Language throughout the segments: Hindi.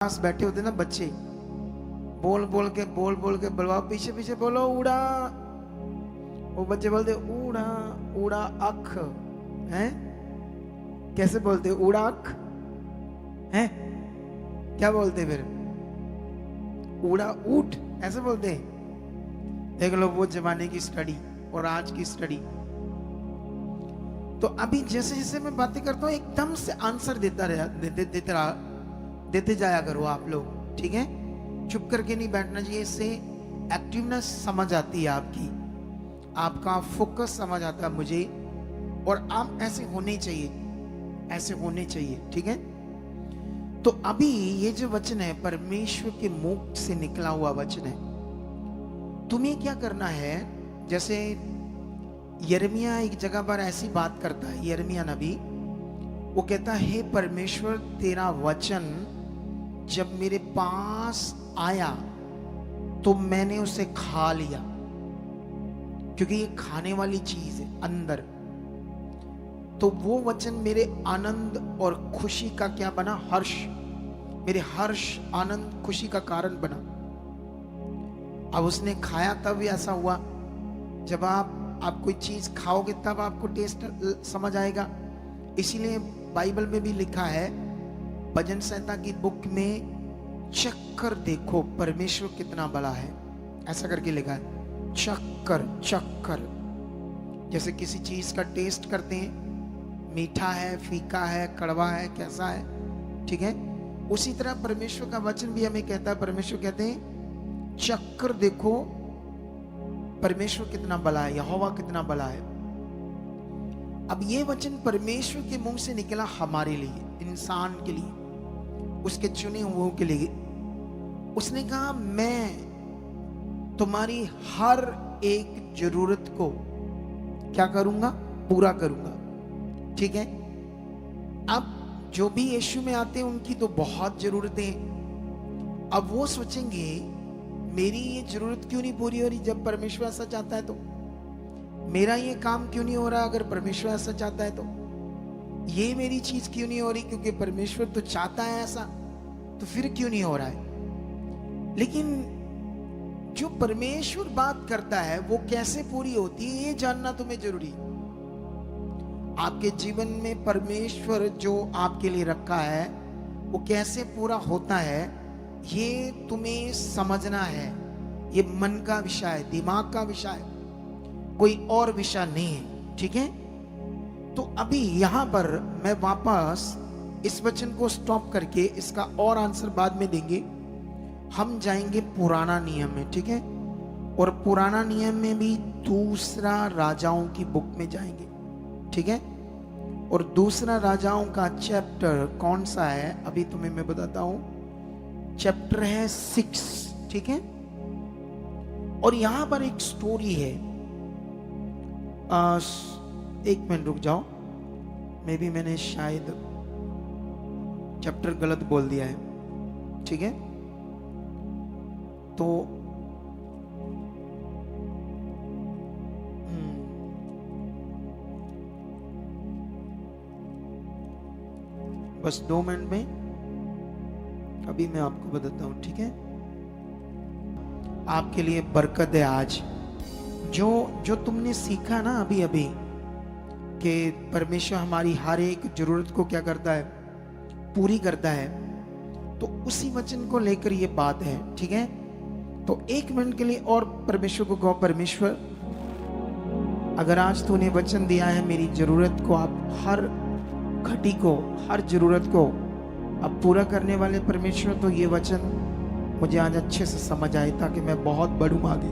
पास बैठे होते ना बच्चे, बोल बोल के बुलवाओ, पीछे पीछे बोलो उड़ा। वो बच्चे बोलते उड़ा उड़ा अख हैं। कैसे बोलते उड़ा अख हैं? क्या बोलते फिर? उड़ा ऊट ऐसे बोलते हैं। देख लो वो जमाने की स्टडी और आज की स्टडी। तो अभी जैसे जैसे मैं बातें करता हूँ एकदम से आंसर देते जाया करो आप लोग, ठीक है? चुप करके नहीं बैठना चाहिए, इससे एक्टिवनेस समझ आती है आपकी, आपका फोकस समझ आता है मुझे, और आप ऐसे होने चाहिए, ऐसे होने चाहिए, ठीक है? तो अभी ये जो वचन है परमेश्वर के मुख से निकला हुआ वचन है। तुम्हें क्या करना है? जैसे यिर्मयाह एक जगह पर ऐसी बात करता है, यिर्मयाह नबी, वो कहता है हे परमेश्वर तेरा वचन जब मेरे पास आया तो मैंने उसे खा लिया, क्योंकि ये खाने वाली चीज है अंदर। तो वो वचन मेरे आनंद और खुशी का क्या बना? हर्ष। मेरे हर्ष आनंद खुशी का कारण बना। अब उसने खाया तब ऐसा हुआ। जब आप कोई चीज खाओगे तब आपको टेस्ट समझ आएगा। इसीलिए बाइबल में भी लिखा है, भजन संहिता की बुक में, चख कर देखो परमेश्वर कितना बड़ा है, ऐसा करके लिखा है। चख कर। जैसे किसी चीज का टेस्ट करते हैं, मीठा है, फीका है, कड़वा है, कैसा है, ठीक है? उसी तरह परमेश्वर का वचन भी हमें कहता है, परमेश्वर कहते हैं चख कर देखो परमेश्वर कितना बड़ा है, यहोवा कितना बड़ा है। अब ये वचन परमेश्वर के मुंह से निकला हमारे लिए, इंसान के लिए, उसके चुने हुओं के लिए। उसने कहा मैं तुम्हारी हर एक जरूरत को क्या करूंगा? पूरा करूंगा, ठीक है? अब जो भी यीशु में आते हैं उनकी तो बहुत जरूरतें। अब वो सोचेंगे मेरी ये जरूरत क्यों नहीं पूरी हो रही जब परमेश्वर ऐसा चाहता है? तो मेरा ये काम क्यों नहीं हो रहा अगर परमेश्वर ऐसा चाहता है? तो ये मेरी चीज क्यों नहीं हो रही क्योंकि परमेश्वर तो चाहता है ऐसा, तो फिर क्यों नहीं हो रहा है? लेकिन जो परमेश्वर बात करता है वो कैसे पूरी होती है ये जानना तुम्हें जरूरी है। आपके जीवन में परमेश्वर जो आपके लिए रखा है वो कैसे पूरा होता है ये तुम्हें समझना है। ये मन का विषय है, दिमाग का विषय है, कोई और विषय नहीं है, ठीक है? तो अभी यहां पर मैं वापस इस वचन को स्टॉप करके इसका और आंसर बाद में देंगे। हम जाएंगे पुराना नियम में, ठीक है? और पुराना नियम में भी दूसरा राजाओं की बुक में जाएंगे, ठीक है? और दूसरा राजाओं का चैप्टर कौन सा है अभी तुम्हें मैं बताता हूं। चैप्टर है 6, ठीक है? और यहां पर एक स्टोरी है। एक मिनट रुक जाओ, मे बी मैंने शायद चैप्टर गलत बोल दिया है, ठीक है? तो बस 2 मिनट में अभी मैं आपको बताता हूं, ठीक है? आपके लिए बरकत है आज। जो तुमने सीखा ना अभी अभी कि परमेश्वर हमारी हर एक जरूरत को क्या करता है? पूरी करता है। तो उसी वचन को लेकर ये बात है, ठीक है? तो 1 मिनट के लिए और परमेश्वर को कहो, परमेश्वर अगर आज तूने वचन दिया है मेरी जरूरत को, आप हर घटी को, हर जरूरत को अब पूरा करने वाले परमेश्वर, तो ये वचन मुझे आज अच्छे से समझ आए ताकि मैं बहुत बढ़ूं आगे,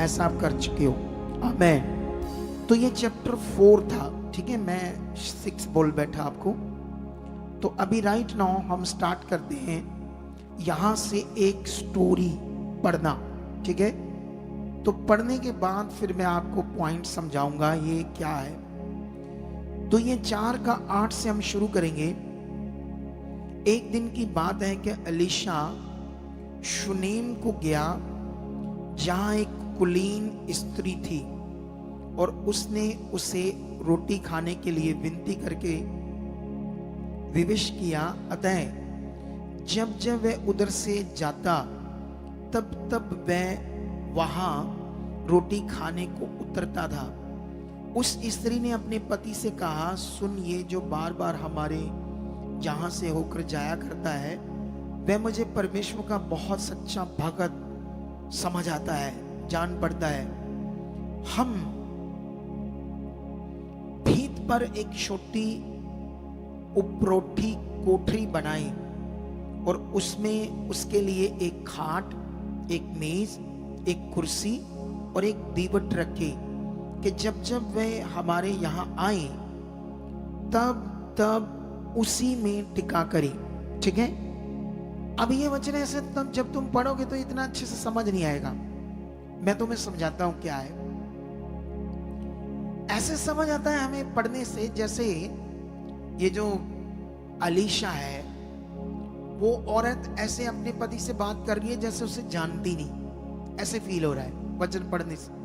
ऐसा आप कर चुके हो। आमीन। तो ये चैप्टर 4 था, ठीक है? मैं 6 बोल बैठा आपको। तो अभी राइट नाउ हम स्टार्ट करते हैं यहां से एक स्टोरी पढ़ना, ठीक है? तो पढ़ने के बाद फिर मैं आपको पॉइंट समझाऊंगा ये क्या है। तो ये 4 का 8 से हम शुरू करेंगे। एक दिन की बात है कि एलीशा शुनेम को गया जहां एक कुलीन स्त्री थी और उसने उसे रोटी खाने के लिए विनती करके विवश किया। अतः जब जब वह उधर से जाता तब तब वह वहां रोटी खाने को उतरता था। उस स्त्री ने अपने पति से कहा, सुन, ये जो बार बार हमारे यहाँ से होकर जाया करता है वह मुझे परमेश्वर का बहुत सच्चा भक्त समझ आता है, जान पड़ता है। हम भीत पर एक छोटी उपरोठी कोठरी बनाई और उसमें उसके लिए एक खाट, एक मेज, एक कुर्सी और एक दीवट रखे कि जब जब वह हमारे यहाँ आए तब तब उसी में टिका करे। ठीक है, अब ये वचन ऐसे तब जब तुम पढ़ोगे तो इतना अच्छे से समझ नहीं आएगा, मैं तुम्हें समझाता हूं क्या है। ऐसे समझ आता है हमें पढ़ने से, जैसे ये जो अलीशा है वो औरत ऐसे अपने पति से बात कर रही है जैसे उसे जानती नहीं, ऐसे फील हो रहा है वचन पढ़ने से।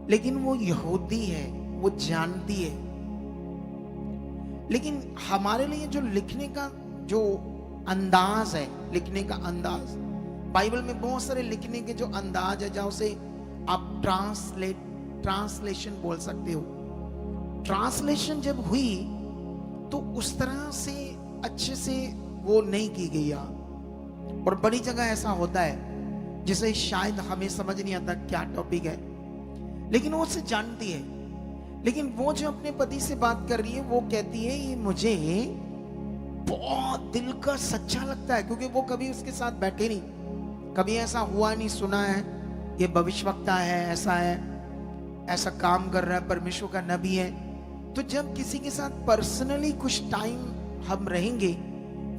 लेकिन वो यहूदी है, वो जानती है। लेकिन हमारे लिए जो लिखने का जो अंदाज है, लिखने का अंदाज, बाइबल में बहुत सारे लिखने के जो अंदाज है जहां से आप ट्रांसलेशन बोल सकते हो। ट्रांसलेशन जब हुई तो उस तरह से अच्छे से वो नहीं की गई। और बड़ी जगह ऐसा होता है जिसे शायद हमें समझ नहीं आता क्या टॉपिक है, लेकिन वो उसे जानती है। लेकिन वो जो अपने पति से बात कर रही है वो कहती है ये मुझे बहुत दिल का सच्चा लगता है, क्योंकि वो कभी उसके साथ बैठे नहीं, कभी ऐसा हुआ नहीं, सुना है ये भविष्यवक्ता है, ऐसा है, ऐसा काम कर रहा है, परमेश्वर का नबी है। तो जब किसी के साथ पर्सनली कुछ टाइम हम रहेंगे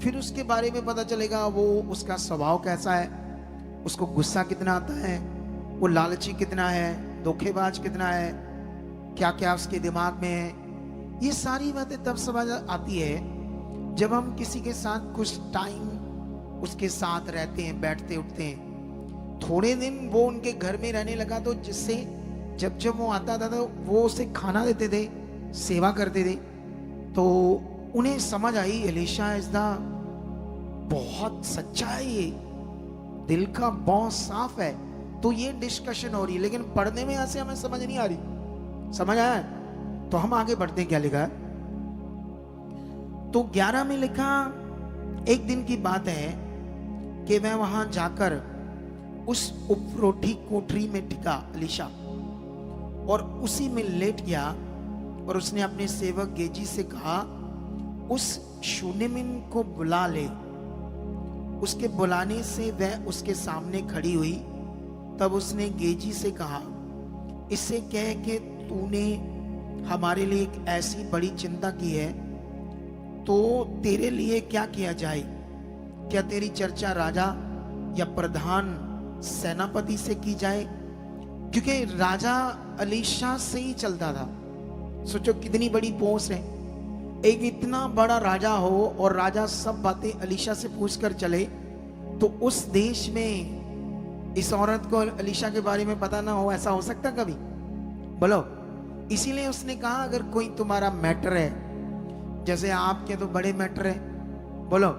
फिर उसके बारे में पता चलेगा वो उसका स्वभाव कैसा है, उसको गुस्सा कितना आता है, वो लालची कितना है, धोखेबाज कितना है, क्या क्या उसके दिमाग में है। ये सारी बातें तब समझ आती है जब हम किसी के साथ कुछ टाइम उसके साथ रहते हैं, बैठते उठते हैं। थोड़े दिन वो उनके घर में रहने लगा तो जिससे जब जब वो आता था तो वो उसे खाना देते थे, सेवा करते थे, तो उन्हें समझ आई एलीशा इसदा बहुत सच्चा है, ये दिल का बहुत साफ है। तो ये डिस्कशन हो रही है, लेकिन पढ़ने में ऐसे हमें समझ नहीं आ रही। समझ आया? तो हम आगे बढ़ते हैं, क्या लिखा है तो 11 में लिखा, एक दिन की बात है कि वह वहां जाकर उस उपरोठी कोठरी में टिका अलीशा और उसी में लेट गया। और उसने अपने सेवक गेजी से कहा, उस शूनेमिन को बुला ले। उसके बुलाने से वह उसके सामने खड़ी हुई। तब उसने गेजी से कहा, इससे कह कि तूने हमारे लिए एक ऐसी बड़ी चिंता की है, तो तेरे लिए क्या किया जाए? क्या तेरी चर्चा राजा या प्रधान सेनापति से की जाए? क्योंकि राजा अलीशा से ही चलता था। सोचो कितनी बड़ी पोस्ट है, एक इतना बड़ा राजा हो और राजा सब बातें अलीशा से पूछकर चले, तो उस देश में इस औरत को अलीशा के बारे में पता ना हो, ऐसा हो सकता कभी? बोलो। इसीलिए उसने कहा, अगर कोई तुम्हारा मैटर है, जैसे आपके तो बड़े मैटर है, बोलो,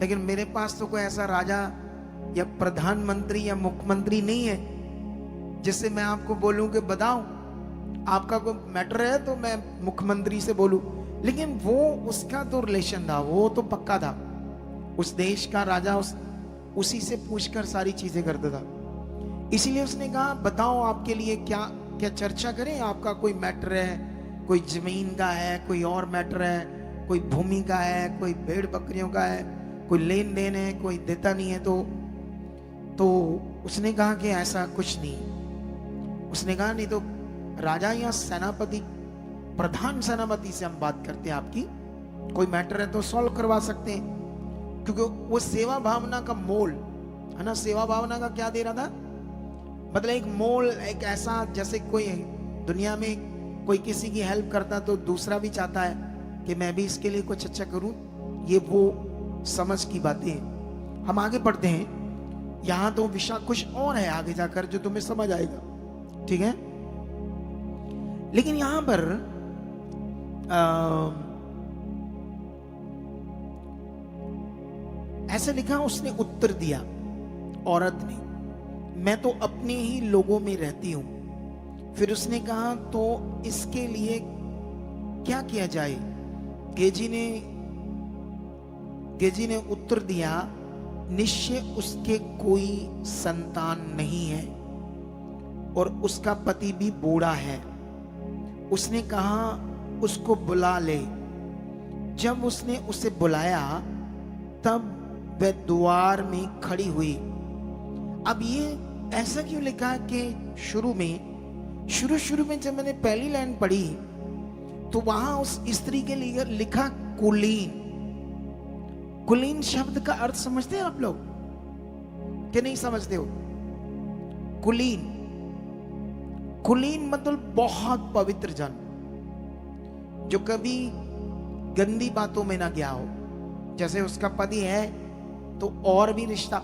लेकिन मेरे पास तो कोई ऐसा राजा या प्रधानमंत्री या मुख्यमंत्री नहीं है जिससे मैं आपको बोलूं कि बताओ आपका कोई मैटर है तो मैं मुख्यमंत्री से बोलूं। लेकिन वो उसका तो रिलेशन था, वो तो पक्का था, उस देश का राजा उसी से पूछकर सारी चीजें करता था। इसीलिए उसने कहा, बताओ आपके लिए क्या क्या चर्चा करें, आपका कोई मैटर है, कोई जमीन का है, कोई और मैटर है, कोई भूमि का है, कोई भेड़ बकरियों का है, कोई लेन देन है, कोई देता नहीं है। तो उसने कहा कि ऐसा कुछ नहीं। उसने कहा, नहीं तो राजा या सेनापति, प्रधान सेनापति से हम बात करते हैं, आपकी कोई मैटर है तो सॉल्व करवा सकते हैं। क्योंकि वो सेवा भावना का मोल है ना, सेवा भावना का क्या दे रहा था, मतलब एक मोल, एक ऐसा जैसे कोई दुनिया में कोई किसी की हेल्प करता तो दूसरा भी चाहता है कि मैं भी इसके लिए कुछ अच्छा करूं। ये वो समझ की बातें हैं। हम आगे बढ़ते हैं, यहां तो विषय कुछ और है आगे जाकर जो तुम्हें समझ आएगा, ठीक है। लेकिन यहां पर ऐसा लिखा, उसने उत्तर दिया, औरत ने, मैं तो अपने ही लोगों में रहती हूं। फिर उसने कहा, तो इसके लिए क्या किया जाए? गेजी ने उत्तर दिया, निश्चय उसके कोई संतान नहीं है और उसका पति भी बूढ़ा है। उसने कहा, उसको बुला ले। जब उसने उसे बुलाया तब वह द्वार में खड़ी हुई। अब ये ऐसा क्यों लिखा है कि शुरू में जब मैंने पहली लाइन पढ़ी तो वहां उस स्त्री के लिए लिखा कुलीन। कुलीन शब्द का अर्थ समझते हैं आप लोग कि नहीं समझते हो? कुलीन मतलब बहुत पवित्र जन, जो कभी गंदी बातों में ना गया हो। जैसे उसका पति है तो और भी रिश्ता।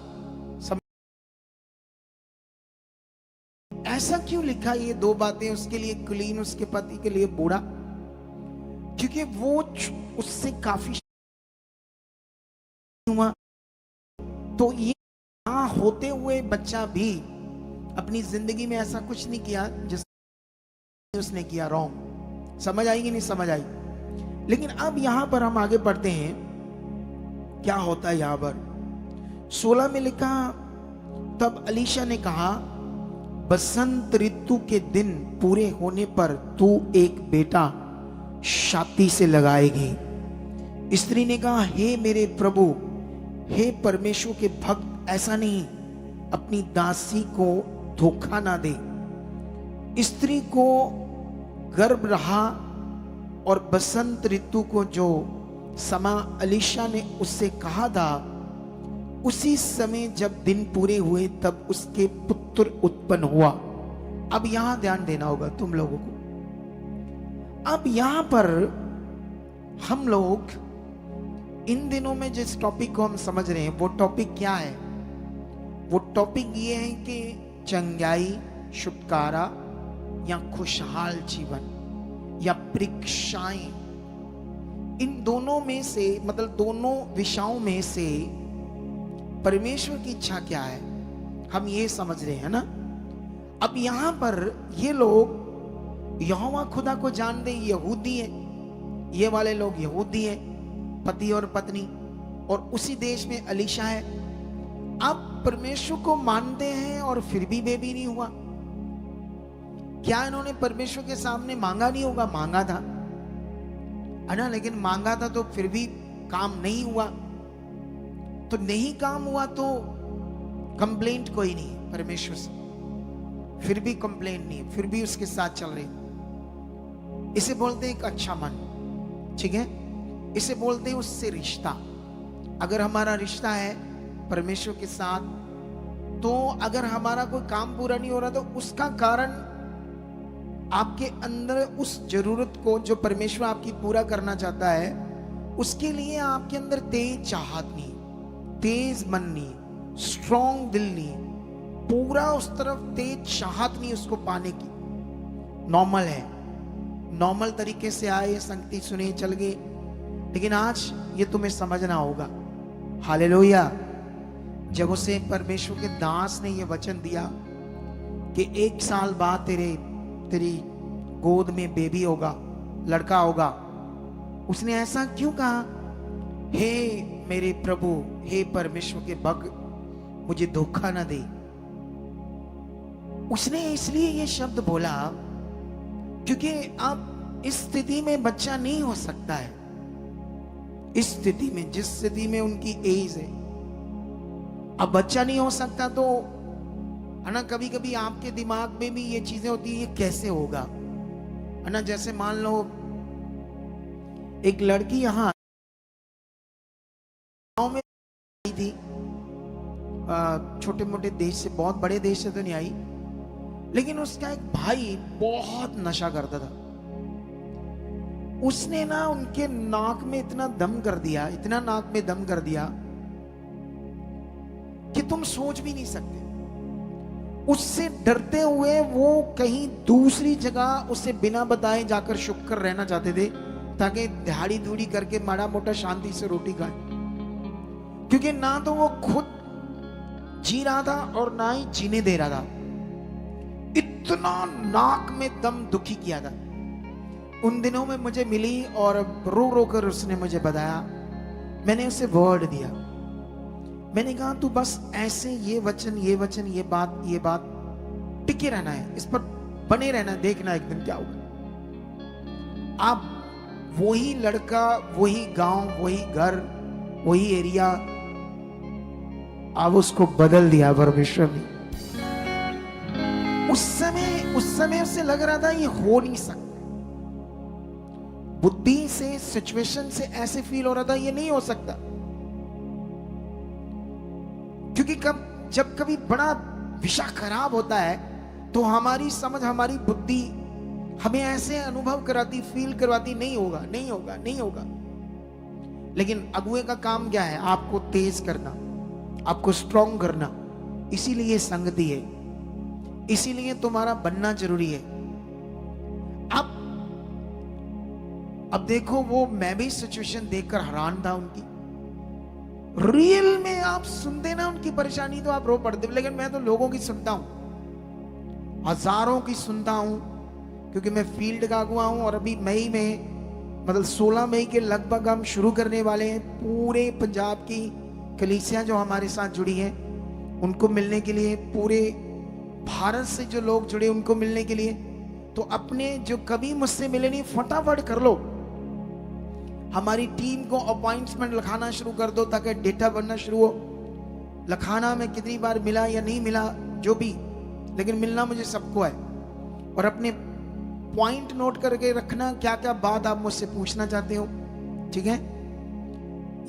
ऐसा क्यों लिखा ये दो बातें? उसके लिए कुलीन, उसके पति के लिए बूढ़ा, क्योंकि वो उससे काफी हुआ। तो ये यहां होते हुए बच्चा भी अपनी जिंदगी में ऐसा कुछ नहीं किया जिस उसने किया रॉन्ग। समझ आई कि नहीं समझ आई? लेकिन अब यहां पर हम आगे पढ़ते हैं, क्या होता है यहां पर 16 में लिखा, तब अलीशा ने कहा, बसंत ऋतु के दिन पूरे होने पर तू एक बेटा छाती से लगाएगी। स्त्री ने कहा, हे मेरे प्रभु, हे परमेश्वर के भक्त, ऐसा नहीं, अपनी दासी को धोखा ना दे। स्त्री को गर्भ रहा और बसंत ऋतु को जो समा अलीशा ने उससे कहा था, उसी समय जब दिन पूरे हुए तब उसके पुत्र उत्पन्न हुआ। अब यहां ध्यान देना होगा तुम लोगों को। अब यहां पर हम लोग इन दिनों में जिस टॉपिक को हम समझ रहे हैं, वो टॉपिक क्या है? वो टॉपिक ये है कि चंगाई, छुटकारा या खुशहाल जीवन या परीक्षाएं। इन दोनों में से, मतलब दोनों विषयों में से परमेश्वर की इच्छा क्या है, हम ये समझ रहे हैं ना। अब यहां पर ये लोग यहोवा खुदा को जानते, यहूदी है, ये वाले लोग यहूदी है, पति और पत्नी, और उसी देश में अलीशा है। अब परमेश्वर को मानते हैं और फिर भी बेबी नहीं हुआ। क्या इन्होंने परमेश्वर के सामने मांगा नहीं होगा? मांगा था, है ना, लेकिन मांगा था तो फिर भी काम नहीं हुआ। तो नहीं काम हुआ तो कंप्लेंट कोई नहीं है परमेश्वर से, फिर भी कंप्लेंट नहीं है, फिर भी उसके साथ चल रहे। इसे बोलते हैं एक अच्छा मन, ठीक है? इसे बोलते हैं उससे रिश्ता। अगर हमारा रिश्ता है परमेश्वर के साथ, तो अगर हमारा कोई काम पूरा नहीं हो रहा तो उसका कारण आपके अंदर उस जरूरत को जो परमेश्वर आपकी पूरा करना चाहता है, उसके लिए आपके अंदर तेज चाहत नहीं, तेज मन नहीं, स्ट्रॉन्ग दिल नहीं, पूरा उस तरफ तेज चाहत नहीं उसको पाने की। नॉर्मल है, नॉर्मल तरीके से आए, संगति सुने, चल गए। लेकिन आज ये तुम्हें समझना होगा, हालेलुया, जब उसे परमेश्वर के दास ने ये वचन दिया कि 1 साल बाद तेरी गोद में बेबी होगा, लड़का होगा, उसने ऐसा क्यों कहा? हे मेरे प्रभु, हे परमेश्वर के भक्त, मुझे धोखा ना दे। उसने इसलिए ये शब्द बोला क्योंकि अब इस स्थिति में बच्चा नहीं हो सकता है। इस स्थिति में, जिस स्थिति में उनकी एज है, अब बच्चा नहीं हो सकता। तो है ना, कभी कभी आपके दिमाग में भी ये चीजें होती है, ये कैसे होगा, है ना। जैसे मान लो एक लड़की यहां गांव में आई थी, छोटे मोटे देश से, बहुत बड़े देश से तो नहीं आई, लेकिन उसका एक भाई बहुत नशा करता था। उसने ना उनके नाक में इतना दम कर दिया, इतना नाक में दम कर दिया कि तुम सोच भी नहीं सकते। उससे डरते हुए वो कहीं दूसरी जगह उसे बिना बताए जाकर छुप कर रहना चाहते थे, ताकि दिहाड़ी दूड़ी करके माड़ा मोटा शांति से रोटी खाए। क्योंकि ना तो वो खुद जी रहा था और ना ही जीने दे रहा था। इतना नाक में दम दुखी किया था। उन दिनों में मुझे मिली और रो रो कर उसने मुझे बताया। मैंने उसे वर्ड दिया, मैंने कहा तू बस ऐसे ये वचन ये बात टिके रहना है, इस पर बने रहना, देखना एक दिन क्या होगा। आप वही लड़का, वही गांव, वही घर, वही एरिया, आप उसको बदल दिया परमेश्वर ने। उस समय उसे लग रहा था ये हो नहीं सकता, बुद्धि से, सिचुएशन से ऐसे फील हो रहा था ये नहीं हो सकता। क्योंकि जब कभी बड़ा विषय खराब होता है तो हमारी समझ, हमारी बुद्धि हमें ऐसे अनुभव कराती, फील करवाती, नहीं होगा, नहीं होगा, नहीं होगा। लेकिन अगुए का काम क्या है? आपको तेज करना, आपको स्ट्रॉन्ग करना। इसीलिए संगति है, इसीलिए तुम्हारा बनना जरूरी है। अब देखो, वो मैं भी सिचुएशन देखकर हैरान था उनकी। रियल में आप सुनते ना उनकी परेशानी तो आप रो पड़ते। लेकिन मैं तो लोगों की सुनता हूं, हजारों की सुनता हूं, क्योंकि मैं फील्ड का अगुआ हूं। और अभी मई में, मतलब 16 मई के लगभग हम शुरू करने वाले हैं। पूरे पंजाब की कलीसियां जो हमारे साथ जुड़ी हैं उनको मिलने के लिए, पूरे भारत से जो लोग जुड़े उनको मिलने के लिए। तो अपने जो कभी मुझसे मिले नहीं, फटाफट कर लो, हमारी टीम को अपॉइंटमेंट लिखाना शुरू कर दो ताकि डेटा बनना शुरू हो। लिखाना में कितनी बार मिला या नहीं मिला जो भी, लेकिन मिलना मुझे सबको है। और अपने पॉइंट नोट करके रखना, क्या क्या बात आप मुझसे पूछना चाहते हो, ठीक है।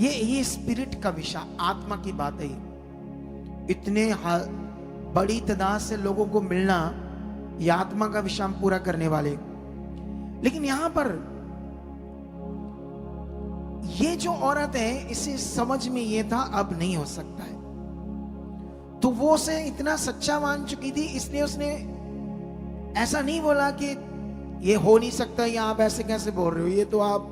ये स्पिरिट का विषय, आत्मा की बात है। इतने बड़ी तादाद से लोगों को मिलना, ये आत्मा का विषय हम पूरा करने वाले। लेकिन यहां पर ये जो औरत है, इसे समझ में ये था अब नहीं हो सकता है। तो वो उसे इतना सच्चा मान चुकी थी, इसलिए उसने ऐसा नहीं बोला कि ये हो नहीं सकता, या आप ऐसे कैसे बोल रहे हो, ये तो आप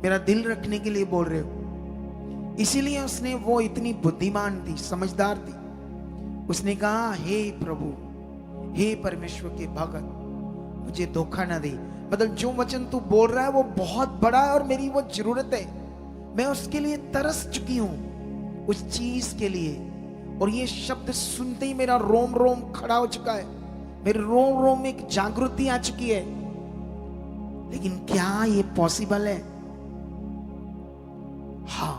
मेरा दिल रखने के लिए बोल रहे हो। इसीलिए उसने, वो इतनी बुद्धिमान थी, समझदार थी, उसने कहा हे प्रभु, हे परमेश्वर के भगत, मुझे धोखा ना दे। मतलब जो वचन तू बोल रहा है वो बहुत बड़ा है और मेरी वो जरूरत है, मैं उसके लिए तरस चुकी हूं, उस चीज के लिए। और ये शब्द सुनते ही मेरा रोम रोम खड़ा हो चुका है, मेरे रोम रोम में एक जागृति आ चुकी है। लेकिन क्या ये पॉसिबल है? हाँ,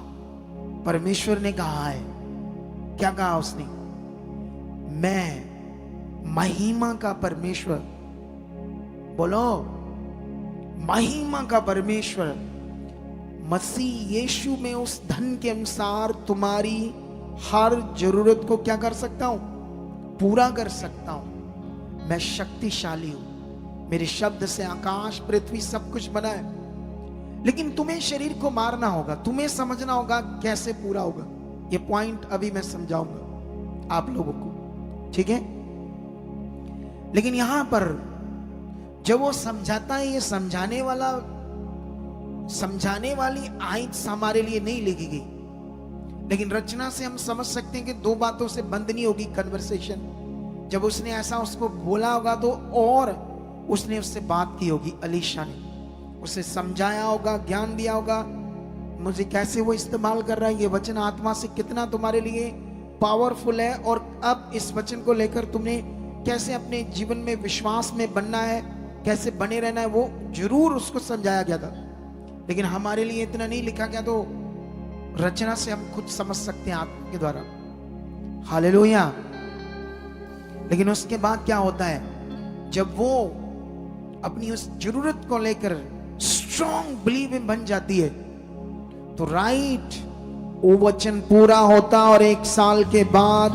परमेश्वर ने कहा है। क्या कहा उसने? मैं महिमा का परमेश्वर, बोलो, महिमा का परमेश्वर मसीह यीशु में उस धन के अनुसार तुम्हारी हर जरूरत को क्या कर सकता हूं? पूरा कर सकता हूं। मैं शक्तिशाली हूं, मेरे शब्द से आकाश पृथ्वी सब कुछ बना है। लेकिन तुम्हें शरीर को मारना होगा, तुम्हें समझना होगा कैसे पूरा होगा। ये पॉइंट अभी मैं समझाऊंगा आप लोगों को, ठीक है। लेकिन यहां पर जब वो समझाता है, ये समझाने वाली आयत हमारे लिए नहीं लिखी गई, लेकिन रचना से हम समझ सकते हैं कि दो बातों से बंद नहीं होगी कन्वर्सेशन। जब उसने ऐसा उसको बोला होगा तो, और उसने उससे बात की होगी, अलीशा ने उसे समझाया होगा, ज्ञान दिया होगा, मुझे कैसे वो इस्तेमाल कर रहा है, ये वचन आत्मा से कितना तुम्हारे लिए पावरफुल है, और अब इस वचन को लेकर तुमने कैसे अपने जीवन में विश्वास में बनना है, कैसे बने रहना है, वो जरूर उसको समझाया गया था। लेकिन हमारे लिए इतना नहीं लिखा गया, तो रचना से हम खुद समझ सकते हैं आत्मा के द्वारा। हालेलुया। लेकिन उसके बाद क्या होता है, जब वो अपनी उस जरूरत को लेकर स्ट्रॉन्ग बिलीव में बन जाती है, तो राइट वो वचन पूरा होता, और 1 साल के बाद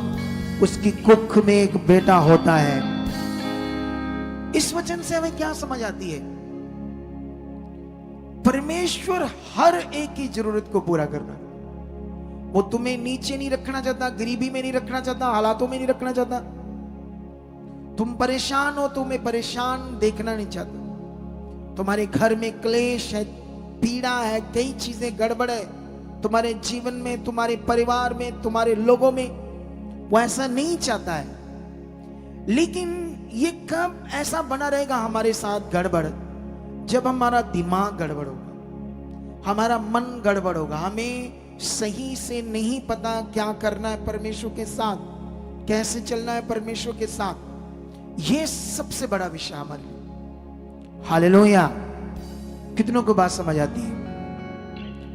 उसकी कुख में एक बेटा होता है। इस वचन से हमें क्या समझ आती है? परमेश्वर हर एक की जरूरत को पूरा करना। वो तुम्हें नीचे नहीं रखना चाहता, गरीबी में नहीं रखना चाहता, हालातों में नहीं रखना चाहता। तुम परेशान हो, तुम्हें परेशान देखना नहीं चाहता। तुम्हारे घर में क्लेश है, पीड़ा है, कई चीजें गड़बड़ है, तुम्हारे जीवन में, तुम्हारे परिवार में, तुम्हारे लोगों में, वो ऐसा नहीं चाहता है। लेकिन ये कब ऐसा बना रहेगा हमारे साथ गड़बड़? जब हमारा दिमाग गड़बड़ होगा, हमारा मन गड़बड़ होगा, हमें सही से नहीं पता क्या करना है परमेश्वर के साथ, कैसे चलना है परमेश्वर के साथ। ये सबसे बड़ा विषय हमारे लिए। हालेलुया। कितनों को बात समझ आती है?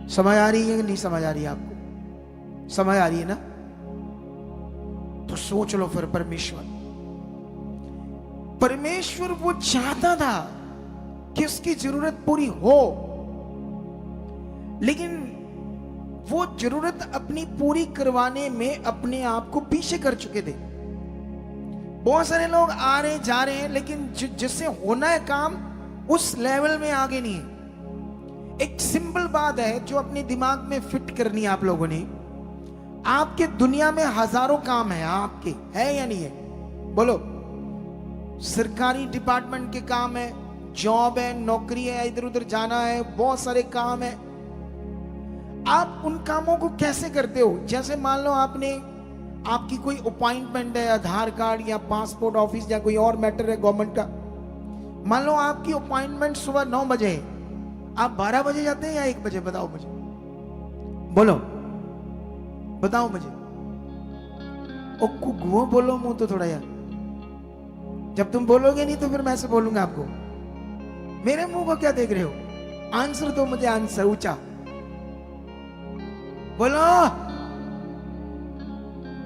समझ आ रही है कि नहीं समझ आ रही है? आपको समझ आ रही है ना? तो सोच लो फिर। परमेश्वर वो चाहता था कि उसकी जरूरत पूरी हो, लेकिन वो जरूरत अपनी पूरी करवाने में अपने आप को पीछे कर चुके थे। बहुत सारे लोग आ रहे जा रहे हैं, लेकिन जिससे होना है काम उस लेवल में आगे नहीं है। एक सिंपल बात है जो अपने दिमाग में फिट करनी है आप लोगों ने। आपके दुनिया में हजारों काम है, आपके है या नहीं है? बोलो। सरकारी डिपार्टमेंट के काम है, जॉब है, नौकरी है, इधर उधर जाना है, बहुत सारे काम है। आप उन कामों को कैसे करते हो? जैसे मान लो आपकी कोई अपॉइंटमेंट है, आधार कार्ड या पासपोर्ट ऑफिस या कोई और मैटर है गवर्नमेंट का। मान लो आपकी अपॉइंटमेंट सुबह 9 बजे है, आप 12 बजे जाते हैं या 1 बजे? बताओ मुझे, बोलो, बताओ मुझे। ओ बोलो मुंह तो थोड़ा यार। जब तुम बोलोगे नहीं तो फिर मैं ऐसे बोलूंगा आपको। मेरे मुंह को क्या देख रहे हो? आंसर दो मुझे, आंसर ऊंचा बोलो।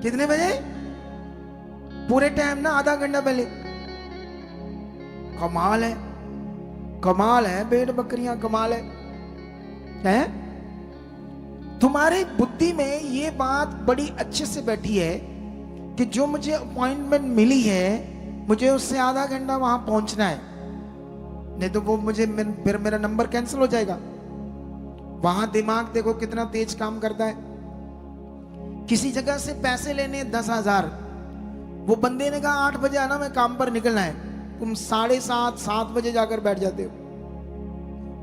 कितने बजे? पूरे टाइम ना, आधा घंटा पहले। कमाल है, कमाल है, भेड़ बकरियां कमाल है? तुम्हारी बुद्धि में ये बात बड़ी अच्छे से बैठी है कि जो मुझे अपॉइंटमेंट मिली है, मुझे उससे आधा घंटा वहां पहुंचना है, नहीं तो वो फिर मेरा नंबर कैंसिल हो जाएगा। वहां दिमाग देखो कितना तेज काम करता है। किसी जगह से पैसे लेने 10,000, वो बंदे ने कहा 8 बजे आना, मैं काम पर निकलना है, तुम 7:30 7 बजे जाकर बैठ जाते हो।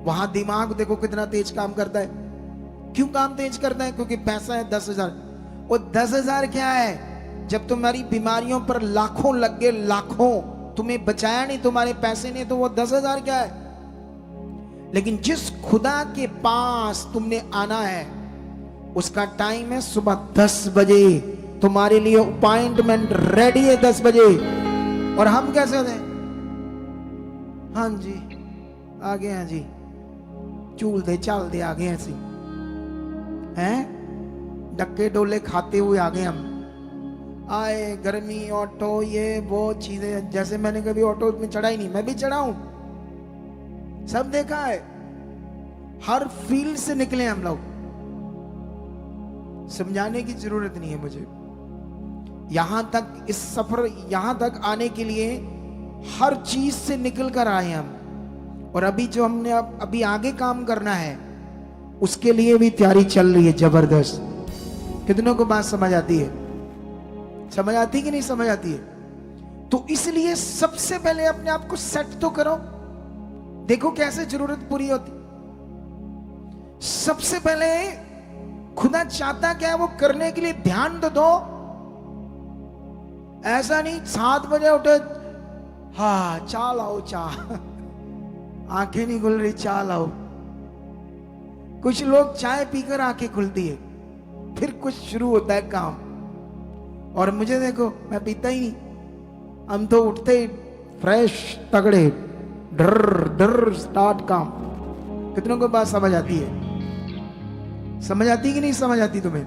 वहां दिमाग देखो कितना तेज काम करता है। क्यों काम तेज करता है? क्योंकि पैसा है 10,000। वो 10,000 क्या है? जब तुम्हारी बीमारियों पर लाखों लग गए, लाखों, तुम्हें बचाया नहीं तुम्हारे पैसे ने, तो वो 10,000 क्या है? लेकिन जिस खुदा के पास तुमने आना है, उसका टाइम है सुबह 10 बजे। तुम्हारे लिए अपॉइंटमेंट रेडी है 10 बजे। और हम कैसे होते हैं? हाँ जी आ गए हैं जी, चूल दे चाल दे आ गए ऐसी हैं, डक्के डोले खाते हुए आ गए हम। आए गर्मी, ऑटो, ये वो चीजें। जैसे मैंने कभी ऑटो में चढ़ा ही नहीं, मैं भी चढ़ा हूं, सब देखा है। हर फील्ड से निकले हम लोग। समझाने की जरूरत नहीं है मुझे। यहां तक, इस सफर यहां तक आने के लिए हर चीज से निकल कर आए हम। और अभी जो हमने अभी आगे काम करना है, उसके लिए भी तैयारी चल रही है जबरदस्त। कितनों को बात समझ आती है? समझ आती है कि नहीं समझ आती है? तो इसलिए सबसे पहले अपने आप को सेट तो करो। देखो कैसे जरूरत पूरी होती। सबसे पहले खुदा चाहता क्या है वो करने के लिए ध्यान तो दो। ऐसा नहीं 7 बजे उठे, हाँ चाह लाओ, चाह, आंखें नहीं खुल रही, चाह लाओ। कुछ लोग चाय पीकर आंखें खुलती है, फिर कुछ शुरू होता है काम। और मुझे देखो, मैं पीता ही नहीं। हम तो उठते ही फ्रेश तगड़े, डर डर स्टार्ट काम। कितनों को बात समझ आती है? समझ आती कि नहीं समझ आती तुम्हें?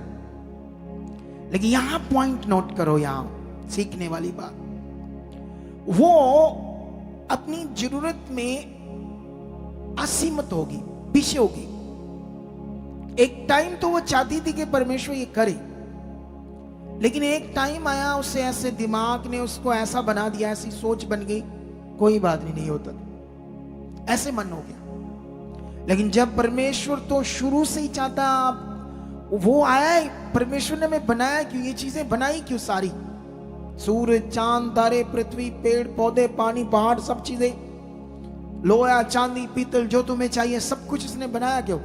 लेकिन यहां पॉइंट नोट करो, यहां सीखने वाली बात। वो अपनी जरूरत में असीमित होगी, पीछे होगी। एक टाइम तो वो चाहती थी कि परमेश्वर ये करे, लेकिन एक टाइम आया, उससे ऐसे दिमाग ने उसको ऐसा बना दिया, ऐसी सोच बन गई, कोई बात नहीं होता, ऐसे मन हो गया। लेकिन जब परमेश्वर तो शुरू से ही चाहता, वो आया, परमेश्वर ने हमें बनाया क्यों? ये चीजें बनाई क्यों सारी? सूरज, चांद, तारे, पृथ्वी, पेड़ पौधे, पानी, पहाड़, सब चीजें, लोहा, चांदी, पीतल, जो तुम्हें चाहिए सब कुछ इसने बनाया क्यों?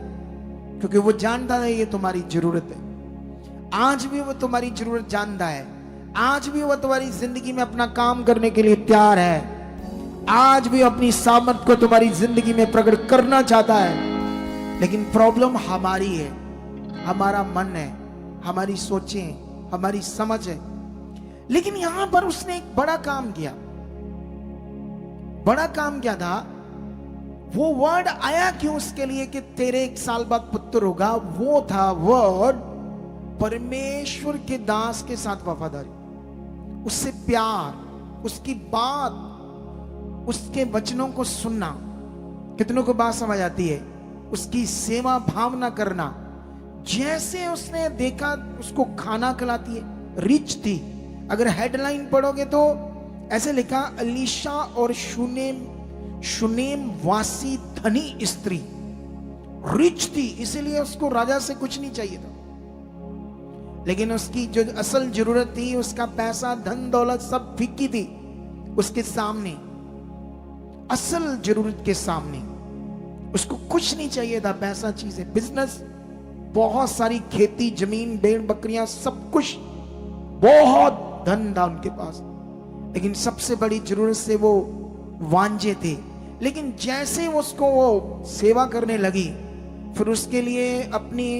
क्योंकि वो जानता है ये तुम्हारी जरूरत है। आज भी वो तुम्हारी जरूरत जानता है। आज भी वो तुम्हारी जिंदगी में अपना काम करने के लिए तैयार है। आज भी अपनी सामर्थ को तुम्हारी जिंदगी में प्रकट करना चाहता है। लेकिन प्रॉब्लम हमारी है, हमारा मन है, हमारी सोचें, हमारी समझ है। लेकिन यहां पर उसने एक बड़ा काम किया। बड़ा काम क्या था? वो वर्ड आया क्यों उसके लिए कि तेरे 1 साल बाद पुत्र होगा? वो था वर्ड परमेश्वर के दास के साथ वफादारी, उससे प्यार, उसकी बात, उसके वचनों को सुनना। कितनों को बात समझ आती है? उसकी सेवा भावना करना। जैसे उसने देखा उसको खाना खिलाती है, रिच थी। अगर हेडलाइन पढ़ोगे तो ऐसे लिखा, अलीशा और शुनेम वासी धनी स्त्री, रिच थी, इसीलिए उसको राजा से कुछ नहीं चाहिए था। लेकिन उसकी जो असल जरूरत थी, उसका पैसा, धन दौलत सब फीकी थी उसके सामने, असल जरूरत के सामने। उसको कुछ नहीं चाहिए था, पैसा, चीजें, बिजनेस, बहुत सारी खेती, जमीन, भेड़ बकरियां, सब कुछ, बहुत धन था उनके पास। लेकिन सबसे बड़ी जरूरत से वो वांझे थे। लेकिन जैसे उसको वो सेवा करने लगी, फिर उसके लिए अपनी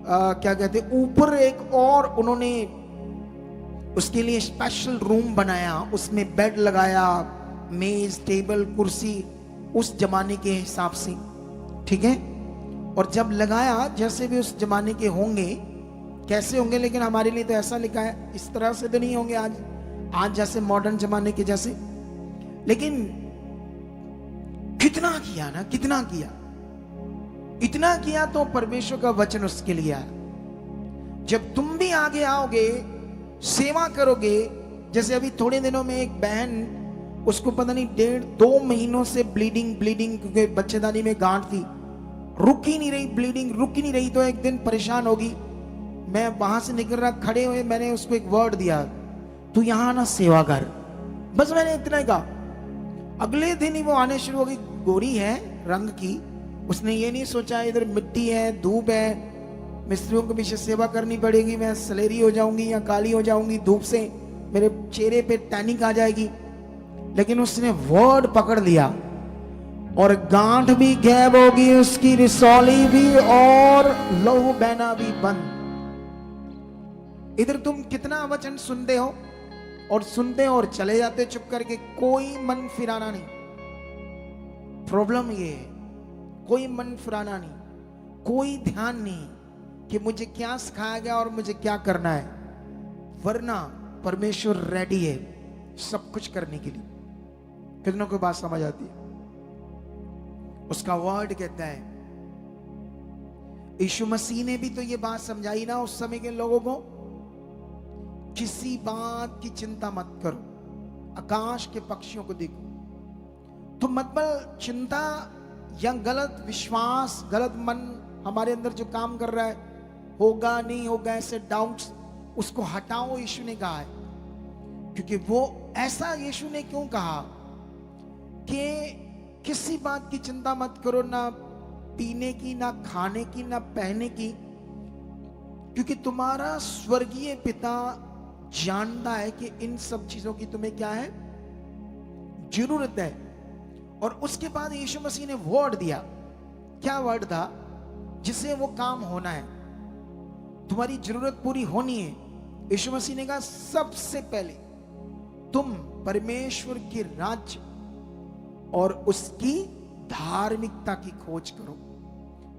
क्या कहते, ऊपर एक और उन्होंने उसके लिए स्पेशल रूम बनाया, उसमें बेड लगाया, मेज, टेबल, कुर्सी, उस जमाने के हिसाब से, ठीक है। और जब लगाया, जैसे भी उस जमाने के होंगे, कैसे होंगे, लेकिन हमारे लिए तो ऐसा लिखा है, इस तरह से तो नहीं होंगे आज जैसे मॉडर्न जमाने के जैसे। लेकिन कितना किया ना, कितना किया, इतना किया तो परमेश्वर का वचन उसके लिए आया। जब तुम भी आगे आओगे, सेवा करोगे, जैसे अभी थोड़े दिनों में एक बहन, उसको पता नहीं 1.5-2 महीनों से ब्लीडिंग, क्योंकि बच्चेदानी में गांठ थी, रुक ही नहीं रही, ब्लीडिंग रुक ही नहीं रही। तो एक दिन परेशान होगी, मैं वहां से निकल रहा, खड़े हुए मैंने उसको एक वर्ड दिया, तू यहां ना सेवा कर, बस मैंने इतना ही कहा। अगले दिन ही वो आने शुरू हो गई। गोरी है रंग की, उसने ये नहीं सोचा इधर मिट्टी है, धूप है, मिस्त्रियों के पीछे सेवा करनी पड़ेगी, मैं सलेरी हो जाऊंगी या काली हो जाऊंगी धूप से, मेरे चेहरे पे टैनिक आ जाएगी। लेकिन उसने वर्ड पकड़ लिया और गांठ भी गैब होगी, उसकी रिसौली भी, और लहू बहना भी बंद। इधर तुम कितना वचन सुनते हो और चले जाते चुप करके, कोई मन फिराना नहीं। प्रॉब्लम ये है, कोई मन फिराना नहीं, कोई ध्यान नहीं कि मुझे क्या सिखाया गया और मुझे क्या करना है। वरना परमेश्वर रेडी है सब कुछ करने के लिए। कितनों को बात समझ आती है? उसका वर्ड कहता है, यीशु मसीह ने भी तो ये बात समझाई ना उस समय के लोगों को, किसी बात की चिंता मत करो, आकाश के पक्षियों को देखो। तो मतलब चिंता या गलत विश्वास, गलत मन हमारे अंदर जो काम कर रहा है, होगा नहीं होगा, ऐसे डाउट्स, उसको हटाओ, यीशु ने कहा है। क्योंकि वो ऐसा यीशु ने क्यों कहा कि किसी बात की चिंता मत करो, ना पीने की, ना खाने की, ना पहनने की, क्योंकि तुम्हारा स्वर्गीय पिता जानता है कि इन सब चीजों की तुम्हें क्या है, जरूरत है। और उसके बाद यीशु मसीह ने वर्ड दिया। क्या वर्ड था? जिससे वो काम होना है, तुम्हारी जरूरत पूरी होनी है। यीशु मसीह ने कहा, सबसे पहले तुम परमेश्वर के राज्य और उसकी धार्मिकता की खोज करो,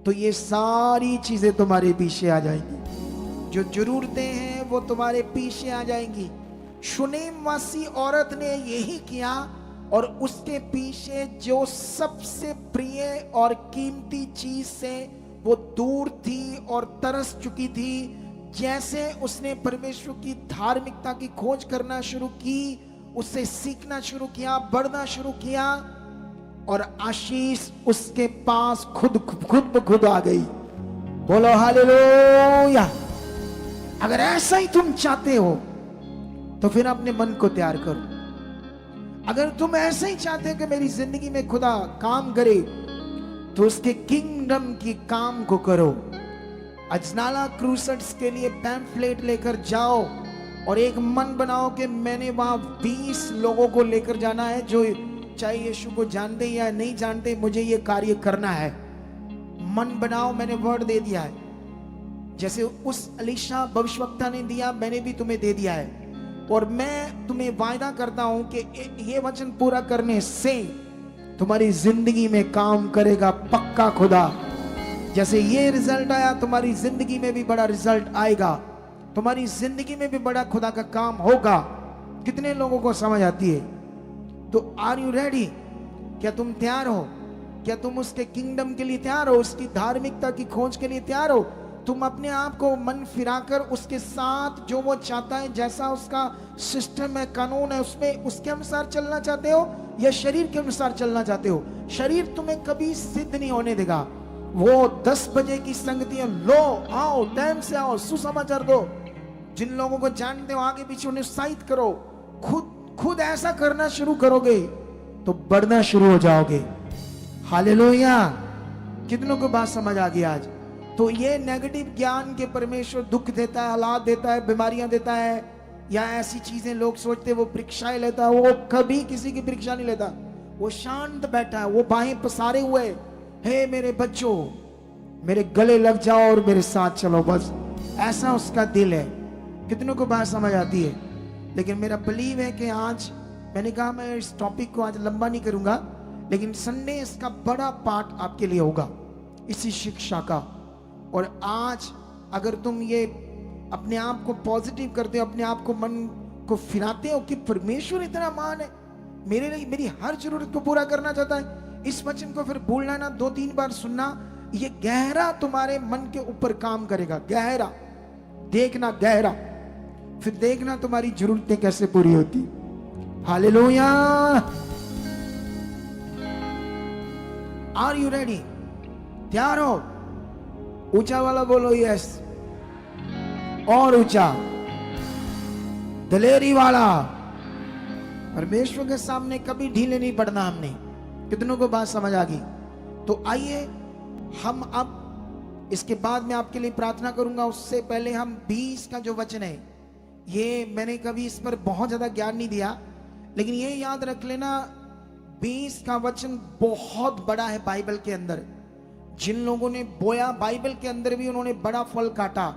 तो ये सारी चीजें तुम्हारे पीछे आ जाएंगी। जो जरूरतें हैं वो तुम्हारे पीछे आ जाएंगी। शुनेम वासी औरत ने यही किया, और उसके पीछे जो सबसे प्रिय और कीमती चीज से वो दूर थी और तरस चुकी थी, जैसे उसने परमेश्वर की धार्मिकता की खोज करना शुरू की, उससे सीखना शुरू किया, बढ़ना शुरू किया, और आशीष उसके पास खुद ब खुद आ गई। बोलो हालेलुया। अगर ऐसा ही तुम चाहते हो तो फिर अपने मन को तैयार करो। अगर तुम ऐसे ही चाहते हो कि मेरी जिंदगी में खुदा काम करे, तो उसके किंगडम की काम को करो। अजनाला क्रूसेड्स के लिए पैम्फलेट लेकर जाओ और एक मन बनाओ कि मैंने वहां 20 लोगों को लेकर जाना है, जो चाहे यीशु को जानते या नहीं जानते, मुझे ये कार्य करना है। मन बनाओ, मैंने वर्ड दे दिया है। जैसे उस अलीशा भविष्यवक्ता ने दिया, मैंने भी तुम्हें दे दिया है। और मैं तुम्हें वायदा करता हूं कि ये वचन पूरा करने से तुम्हारी जिंदगी में काम करेगा पक्का खुदा। जैसे ये रिजल्ट आया, तुम्हारी जिंदगी में भी बड़ा रिजल्ट आएगा, तुम्हारी जिंदगी में भी बड़ा खुदा का काम होगा। कितने लोगों को समझ आती है? तो आर यू रेडी? क्या तुम तैयार हो? क्या तुम उसके किंगडम के लिए तैयार हो? उसकी धार्मिकता की खोज के लिए तैयार हो? तुम अपने आप को मन फिराकर उसके साथ जो वो चाहता है, जैसा उसका सिस्टम है, कानून है, उसमें उसके अनुसार चलना चाहते हो या शरीर के अनुसार चलना चाहते हो? शरीर तुम्हें कभी सिद्ध नहीं होने देगा। वो 10 बजे की संगतियां लो, आओ, टाइम से आओ, सुसमाचार दो, जिन लोगों को जानते हो आगे पीछे उन्हें उत्साहित करो। खुद ऐसा करना शुरू करोगे तो बढ़ना शुरू हो जाओगे। हालेलुया! कितनों को बात समझ आ गई आज? तो ये नेगेटिव ज्ञान के परमेश्वर दुख देता है, हालात देता है, बीमारियां देता है, या ऐसी चीजें लोग सोचते वो परीक्षाएं लेता है। वो कभी किसी की परीक्षा नहीं लेता। वो शांत बैठा है, वो बाहें पसारे हुए, हे मेरे बच्चों, मेरे गले लग जाओ और मेरे साथ चलो, बस ऐसा उसका दिल है। कितनों को बात समझ आती है? लेकिन मेरा बिलीव है कि आज मैंने कहा मैं इस टॉपिक को आज लंबा नहीं करूंगा, लेकिन संडे इसका बड़ा पार्ट आपके लिए होगा, इसी शिक्षा का। और आज अगर तुम ये अपने आप को पॉजिटिव करते हो, अपने आप को मन को फिराते हो कि परमेश्वर इतना महान है, मेरे लिए मेरी हर जरूरत को पूरा करना चाहता है, इस वचन को फिर भूलना ना, 2-3 बार सुनना, ये गहरा तुम्हारे मन के ऊपर काम करेगा। गहरा देखना, गहरा, फिर देखना तुम्हारी जरूरतें कैसे पूरी होती। हालेलुया! Are you ready? तैयार हो? ऊंचा वाला बोलो यस, और ऊंचा, दलेरी वाला। परमेश्वर के सामने कभी ढीले नहीं पड़ना हमने। कितनों को बात समझ आ गई? तो आइए हम अब इसके बाद मैं आपके लिए प्रार्थना करूंगा, उससे पहले हम 20 का जो वचन है, ये मैंने कभी इस पर बहुत ज्यादा ज्ञान नहीं दिया, लेकिन ये याद रख लेना 20 का वचन बहुत बड़ा है बाइबल के अंदर। जिन लोगों ने बोया बाइबल के अंदर भी उन्होंने बड़ा फल काटा।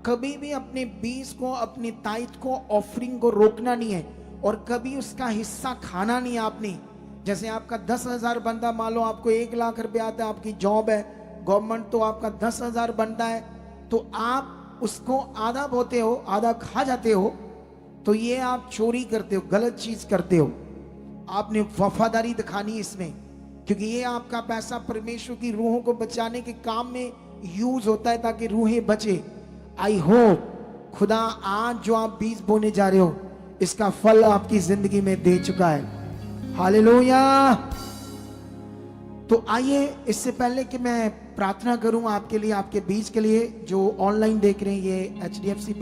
कभी भी अपने 20 को, अपनी ताइथ को, ऑफरिंग को रोकना नहीं है, और कभी उसका हिस्सा खाना नहीं है आपने। जैसे आपका 10,000 बनता, मान लो आपको 1 लाख रुपया आता है, आपकी जॉब है गवर्नमेंट, तो आपका 10,000 बनता है, तो आप उसको आधा बोते हो, आधा खा जाते हो, तो ये आप चोरी करते हो, गलत चीज करते हो। आपने वफादारी दिखानी इसमें, क्योंकि ये आपका पैसा परमेश्वर की रूहों को बचाने के काम में यूज होता है, ताकि रूहें बचे। आई होप खुदा आज जो आप 20 बोने जा रहे हो, इसका फल आपकी जिंदगी में दे चुका है। हालेलुया! तो आइए, इससे पहले कि मैं प्रार्थना करूं आपके लिए, आपके बीच के लिए जो ऑनलाइन देख रहे हैं, ये HDFC